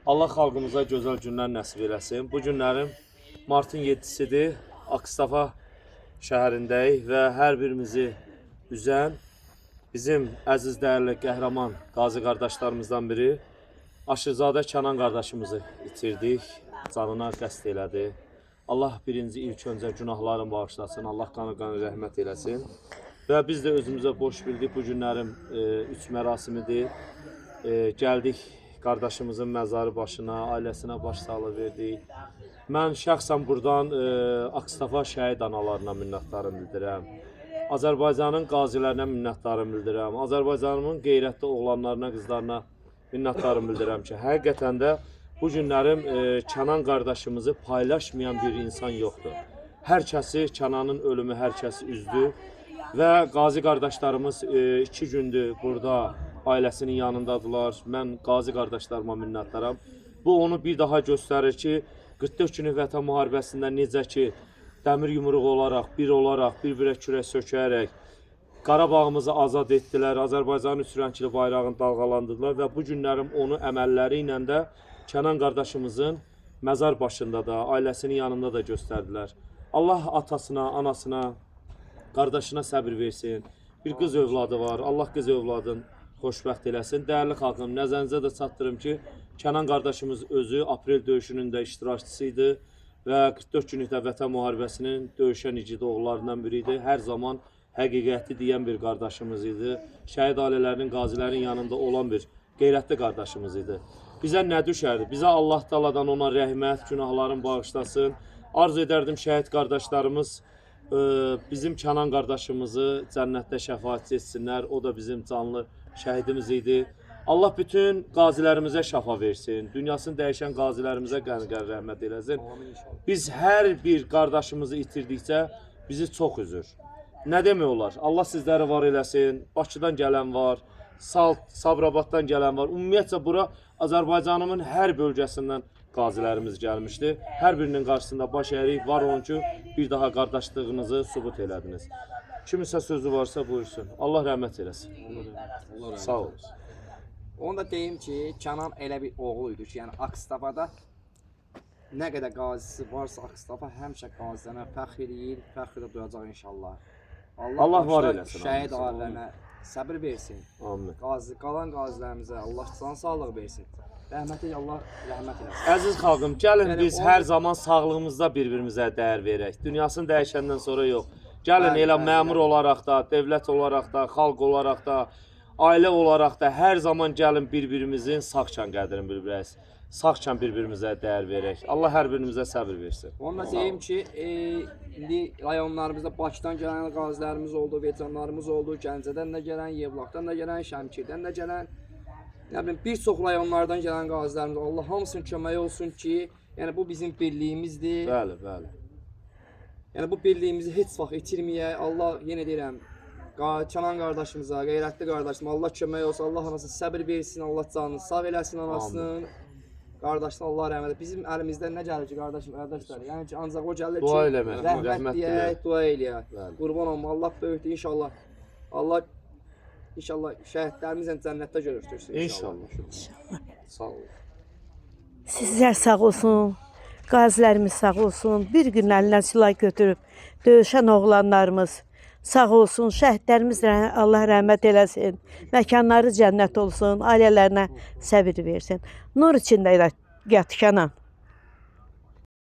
Allah xalqımıza gözəl günlər nəsib eləsin. Bu günlərim martın 7-sidir. Akstafa şəhərindəyik və hər birimizi üzən bizim əziz dəyərli qəhrəman qazi qardaşlarımızdan biri Aşırzadə Kənan qardaşımızı itirdik. Canına qəsd elədi. Allah birinci ilk öncə günahlarını bağışlasın. Allah qanı rəhmət eləsin. Və biz də özümüzə boş bildik. Bu günlərim üç mərasimidir. Gəldik qardaşımızın məzarı başına, ailəsinə başsağlığı verdik. Mən şəxsən buradan Akstafa şəhid analarına minnətdarım bildirəm. Azərbaycanın qazilərinə minnətdarım bildirəm. Azərbaycanımın qeyrətli oğlanlarına, qızlarına minnətdarım bildirəm ki, həqiqətən də bu günlərim Kənan qardaşımızı paylaşmayan bir insan yoxdur. Hər kəsi, Kənanın ölümü hər kəsi üzdü və qazi qardaşlarımız 2 gündür burada ailəsinin yanındadılar. Mən qazi qardaşlarıma minnətdaram. Bu onu bir daha göstərir ki, 44 günlük Vətən müharibəsində necə ki, dəmir yumruq olaraq, bir-birə kürək sökərək Qarabağımızı azad etdilər, Azərbaycanın üç rəngli bayrağını dalğalandırdılar və bu günlərim onu əməlləri ilə də Kənan qardaşımızın məzar başında da, ailəsinin yanında da göstərdilər. Allah atasına, anasına, qardaşına səbir versin. Bir qız övladı var, Allah qız övladın xoşbəxt eləsin. Dəyərli xalqım, nəzərinizə də çatdırım ki, Kənan qardaşımız özü aprel döyüşünün də iştirakçısı idi və 44 günlükdə Vətən müharibəsinin döyüşən igid oğullarından biri idi. Hər zaman həqiqəti deyən bir qardaşımız idi. Şəhid ailələrinin, qazilərin yanında olan bir qeyrətli qardaşımız idi. Bizə nə düşərdi? Bizə Allah Taaladan ona rəhmət, günahlarını bağışlasın. Arzu edərdim şəhid qardaşlarımız bizim Kənan qardaşımızı cənnətdə şəfaət etsinlər. O da bizim canlı şəhidimiz idi. Allah bütün qazilərimizə şəfa versin. Dünyasını dəyişən qazilərimizə qəni-qəni rəhmət eləsin. Biz hər bir qardaşımızı itirdikcə bizi çox üzür. Nə demək olar? Allah sizləri var eləsin. Bakıdan gələn var, Sabirabaddan gələn var. Ümumiyyətcə bura Azərbaycanımın hər bölgəsindən qazilərimiz gəlmişdi. Hər birinin qarşısında baş əyrik. Var olun ki, bir daha qardaşlığınızı sübut elədiniz. Kiminsə sözü varsa buyursun. Allah rəhmət eləsin. Sağ olun. Onu da deyim ki, Kənan elə bir oğlu idi ki, yəni Akstafada nə qədər qazisi varsa Akstafa həmişə qazilərinə fəxr eləyir, fəxr də duyacaq inşallah. Allah var eləsin. Şəhid ailələrə səbir versin. Amin. Qalan qazilərimizə Allah can sağlıq versin. Rəhmət elə, Allah rəhmət eləsin. Əziz xalqım, gəlin biz hər zaman sağlığımızda bir-birimizə dəyər verək. Dünyasını dəyişəndən sonra yox. Gəlin elə məmur olaraq da, dövlət olaraq da, xalq olaraq da, ailə olaraq da hər zaman gəlin bir-birimizin sağkən qədrini bildirək. Sağkən bir-birimizə dəyər verək. Allah hər birimizə səbir versin. Onu da deyim ki, indi rayonlarımızda Bakıdan gələn qazilərimiz oldu, veteranlarımız oldu, Gəncədən də gələn, Yevlaqdan da gələn, Şəmkirdən də gələn, bir çox rayonlardan gələn qazilərimiz. Allah hamısının köməyi olsun ki, yəni bu bizim birliyimizdir. Bəli, bəli. Yəni bu birliyimizi heç vaxt itirməyək. Allah, yenə deyirəm, Kənan qardaşımıza, qeyrətli qardaşıma Allah kömək olsun, Allah anasına səbir versin, Allah canını sağ eləsin anasının. Qardaşlar Allah rəhmət eləsin. Bizim əlimizdən nə gəlir ki, qardaşlar? Yəni ki, ancaq o gəlir dua ki, eləmək, rəhmət deyək, dua eləyək. Qurban olma, Allah böyükdür inşallah. Allah inşallah şəhidlərimizlə cənnətdə görüşdürsün İnşallah. Sağ olun. Sizlər sağ olsun, qazilərimiz sağ olsun, bir gün əlindən silah götürüb döyüşən oğlanlarımız sağ olsun, şəhidlərimiz Allah rəhmət eləsin, məkanları cənnət olsun, ailələrinə səbir versin. Nur içində yat Kənan.